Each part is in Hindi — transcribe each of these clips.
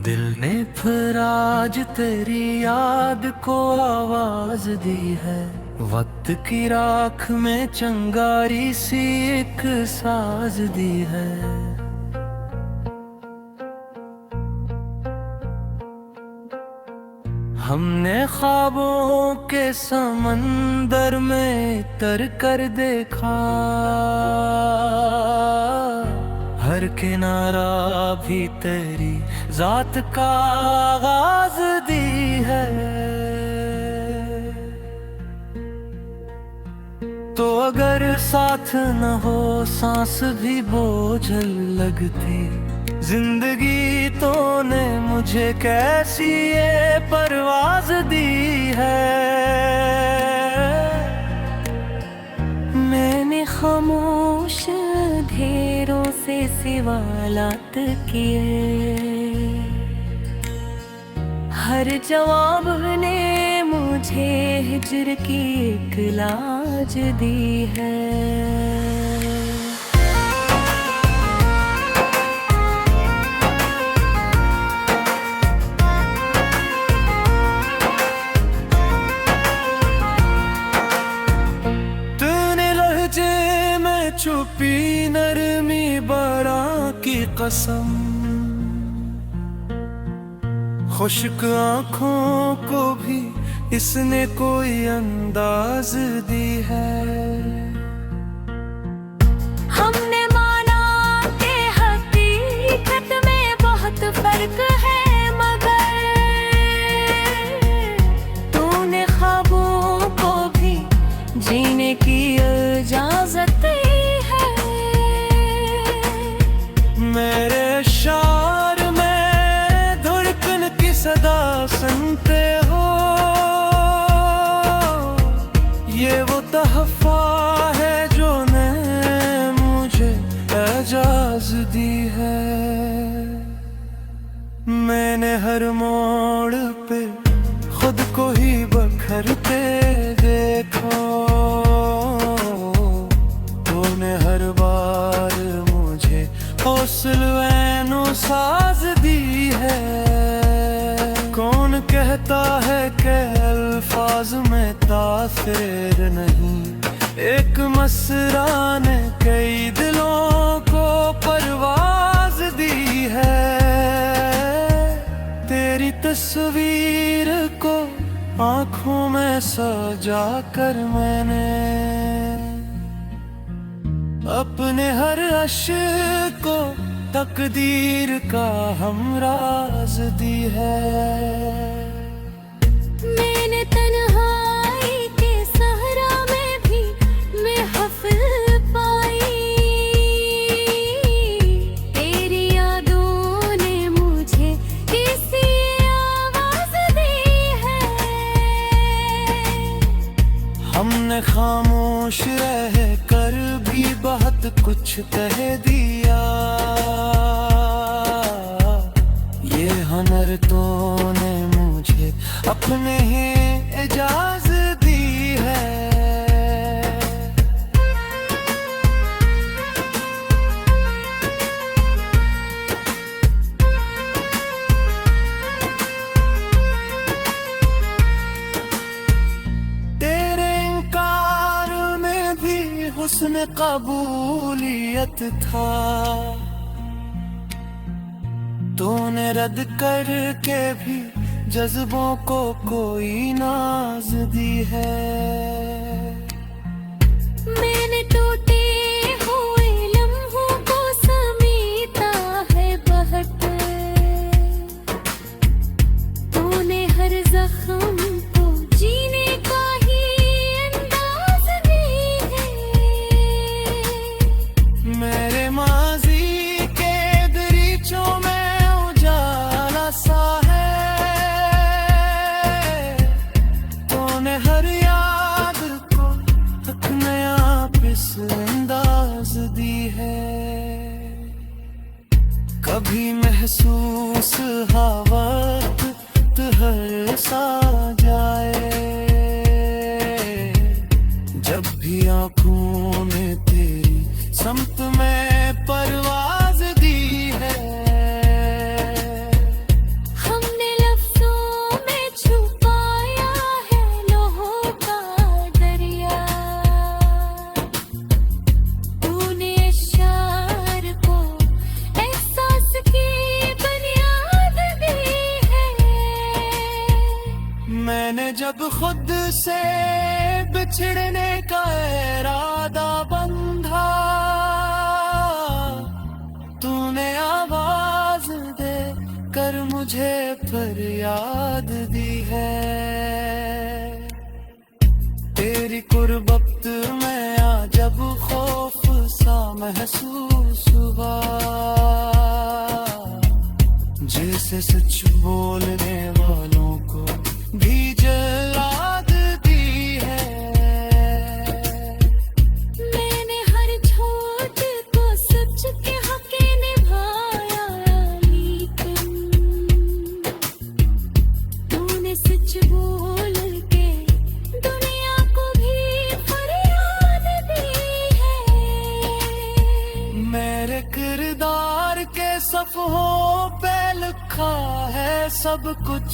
दिल ने फिर आज तेरी याद को आवाज दी है। वक्त की राख में चंगारी सी एक साज दी है। हमने ख्वाबों के समंदर में तर कर देखा, हर किनारा भी तेरी जात का आगाज दी है। तो अगर साथ न हो सांस भी बोझल लगती, जिंदगी तो ने मुझे कैसी ये परवाज दी है। मैंने खामोश अंधेरों से सवालात किए, हर जवाब ने मुझे हिज्र की एक लाज दी है। छुपी नरमी बड़ा की कसम, खुश्क आँखों को भी इसने कोई अंदाज दी है। हमने माना कि हकीकत में बहुत फर्क है, मगर तूने ख्वाबों को भी जीने की इजाजत दी है। मेरे शार में धड़कन की सदा सुनते हो, ये वो तहफा है जो ने मुझे एजाज दी है। मैंने हर मोड़ पे खुद को ही बखरते देखा, तूने हर बार मुझे हौसला साज दी है। कौन कहता है कि अल्फाज में तासीर नहीं, एक मसरा ने कई दिलों को परवाज दी है। तेरी तस्वीर को आँखों में सजा कर मैंने अपने हर अश्क को तकदीर का हमराज दी है। मैंने तन्हाई के सहरा में भी महफिल पाई, तेरी यादों ने मुझे किसी आवाज दी है। हमने खामोश रह कर भी बहुत कुछ कह दिया, ये हुनर तो ने मुझे अपने ही इजाजत दी है। तेरे इनकार में भी हुस्न कबूलियत था, तूने रद्द करके भी जज्बों को कोई नाज दी है। मैंने टूटे हुए लम्हों को समेटा है बहुत, तूने हर जख्म को जीने का ही अंदाज दी है। मेरे माजी के दरीचों में उजाला सा है, तूने हर याद को एक नया पिस अंदाज दी है। कभी महसूस वक्त हर सा जाए, जब भी आँखों ने तेरी समत में परवाज दी है। तुझसे बिछड़ने का इरादा बंधा, तूने आवाज दे कर मुझे फरियाद दी है। तेरी कुर्बत में आ जब खौफ सा महसूस हुआ, जैसे सच बोलने वालों को भी जलाद दी है। मैंने हर झूठ को सच के हक निभाया, लेकिन तूने सच बोल के दुनिया को भी फरियाद दी है। मेरे किरदार के सफ़हों पे लिखा है सब कुछ,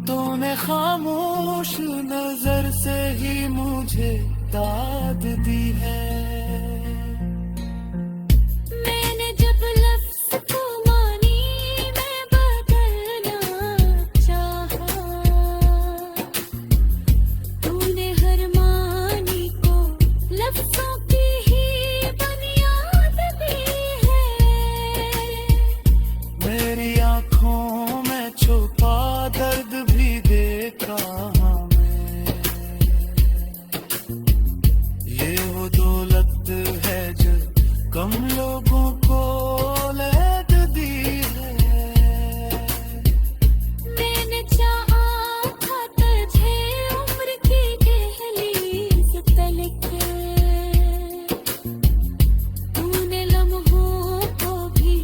तूने खामोश नजर से ही मुझे दाद दी है। मैंने जब लफ्ज़ को मानी मैं बदलना चाहा, तूने हर मानी को लफ्ज़ों की ही बुनियाद दी है। मेरी आंखों में छुपा दर्द भी देखा मैं, ये वो दौलत है जो कम लोगों को लैद दी है। मैंने चाहा था तुझे उम्र की दहलीज तलक, तूने लम्हों को भी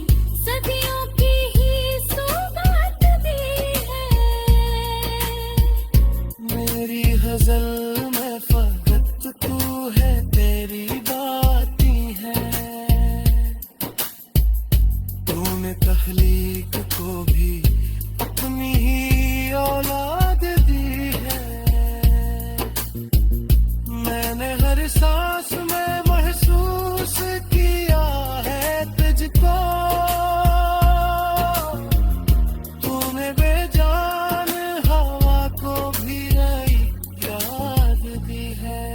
सदियों की ही सौगात दी है। मेरी गजल में फकत तू है, तेरी बाती है। तूने तख्लीक को भी अपनी ही औलाद दी है। मैंने हर सांस में महसूस किया है तुझको, तूने बेजान हवा को भी नई याद दी है।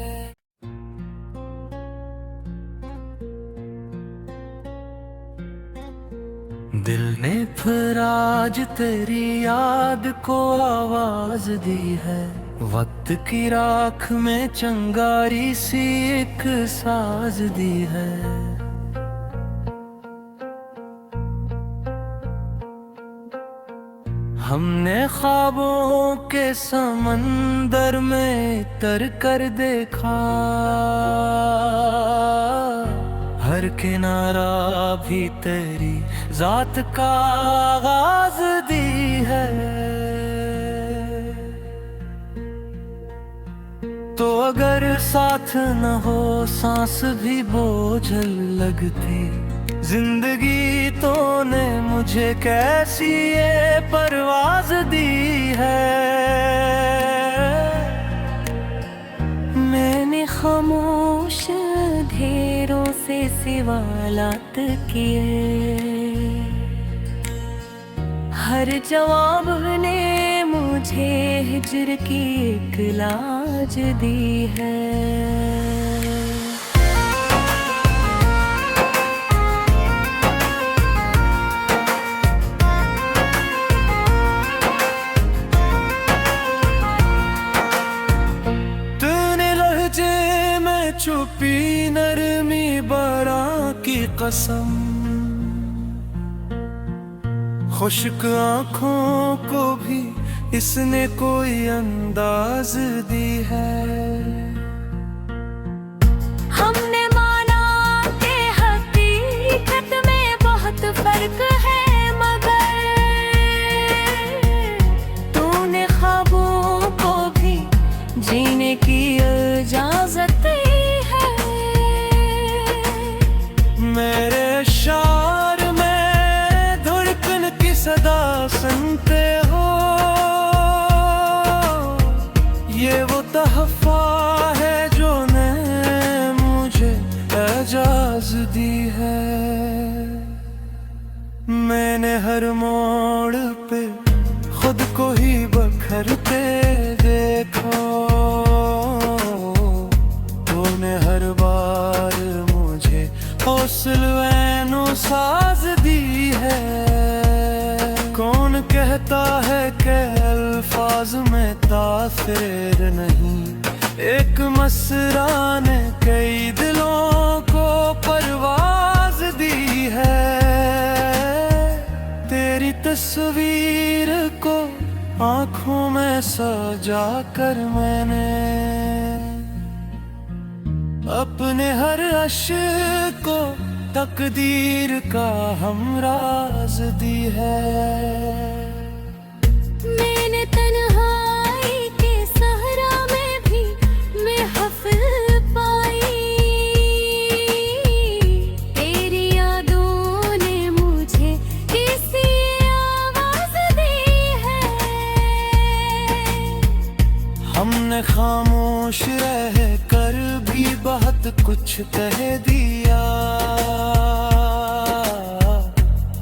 दिल ने फिर आज तेरी याद को आवाज दी है, वक्त की राख में चंगारी सी एक साज दी है। हमने ख्वाबों के समंदर में तर कर देखा, हर किनारा भी तेरी जात का आगाज दी है। तो अगर साथ न हो सांस भी बोझल लगती, जिंदगी तो ने मुझे कैसी ये परवाज दी है। मैंने खामोश अंधेरों से सवालात किए, हर जवाब ने मुझे हिज्र की एक लाज दी है। छुपी नरमी बड़ा की कसम, खुश्क आंखों को भी इसने कोई अंदाज दी है। हमने माना कि हकीकत में बहुत फर्क है, मगर तूने ख्वाबों को भी जीने की इजाजत मेरे शार में धड़कन की सदा सुनते हो, ये वो तहफा है जो ने मुझे एजाज दी है। मैंने हर मोड़ पे खुद को ही बखर नस्ल वैनो साज दी है। कौन कहता है कि अल्फाज में तासीर नहीं, एक मसरा ने कई दिलों को परवाज दी है। तेरी तस्वीर को आंखों में सजा कर मैंने अपने हर अश्क को तकदीर का हमराज दी है। मैंने तन्हाई के सहरा में भी महफिल पाई, तेरी यादों ने मुझे किसी आवाज दी है। हमने खामोश रह कर भी बहुत कुछ कह दिया,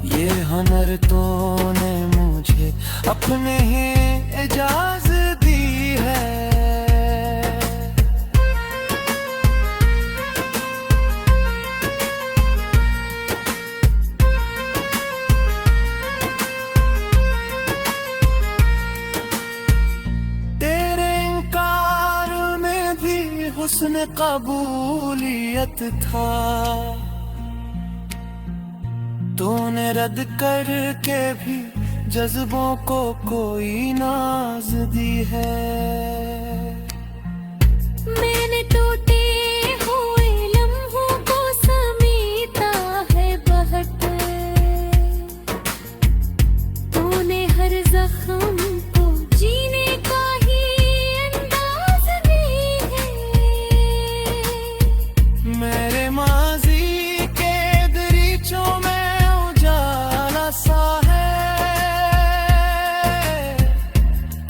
ये हुनर तूने मुझे अपने ही इजाज़त दी है। तेरे इनकार में भी हुस्न कबूलियत था, तूने रद्द करके भी जज्बों को कोई नाज दी है। मैंने टूटे हुए लम्हों को समेटा है बहुत, तूने हर जख्म को जीने का ही अंदाज दी है। मेरे माजी के दरीचों में उजाला सा है,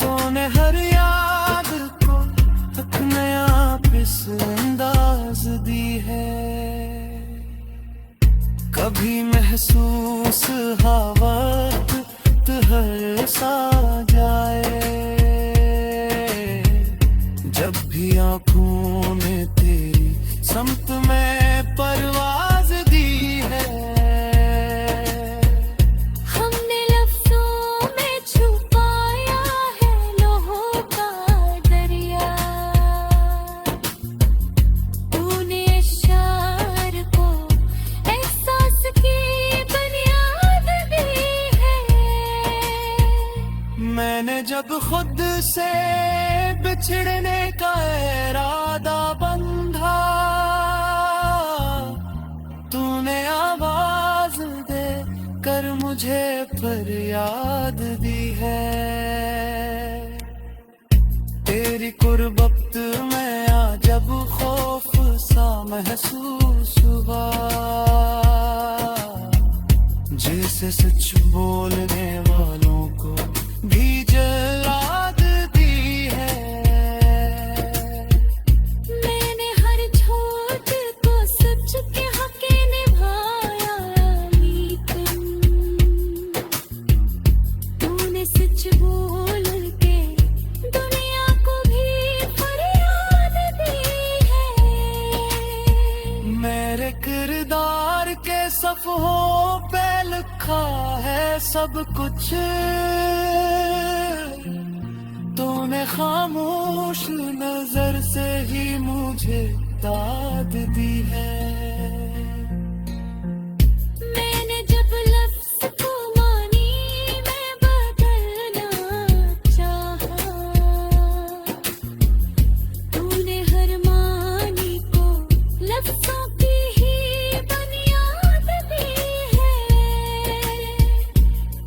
तूने हर याद को एक नया पिस अंदाज दी है। कभी महसूस वक्त हर सा जाए, जब भी आंखों ने तेरी समत में परवाज दी है। हमने लफ्ज़ों में छुपाया है लौहों का दरिया, तूने इशार को एहसास की बुनियाद दी है। मैंने जब खुद से बिछड़ने का इरादा बंधा, तूने आवाज दे कर मुझे फरियाद दी है। तेरी कुर्बत में आ जब खौफ सा महसूस हुआ, जैसे सच बोलने वालों को भी जलाद दी है। मैंने हर झूठ को सच के हक निभाया, लेकिन तूने सच बोल के दुनिया को भी फरियाद दी है। मेरे किरदार के सफ़हों पे लिखा है सब कुछ, तूने खामोश नजर से ही मुझे दाद दी है। मैंने जब लफ्ज़ को मानी में बदलना चाहा, तूने हर मानी को लफ्ज़ों की ही बुनियाद दी है।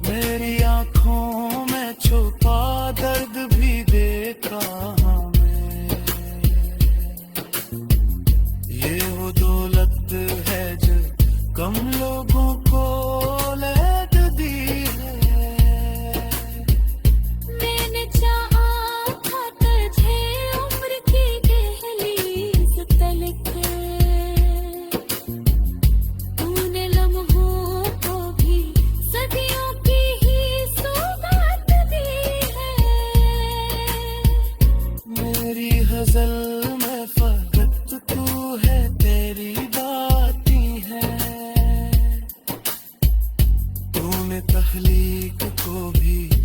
मेरी आंखों में छुपा दर्द भी देखा मैं, ये वो दौलत है जो कम लोगों को लैद दी है। मैंने चाहा था तुझे उम्र की दहलीज तलक, तूने लम्हों को भी सदियों की ही सौगात दी है। मेरी गजल में फकत तू है, तेरी बातें हैं। तख्लीक को भी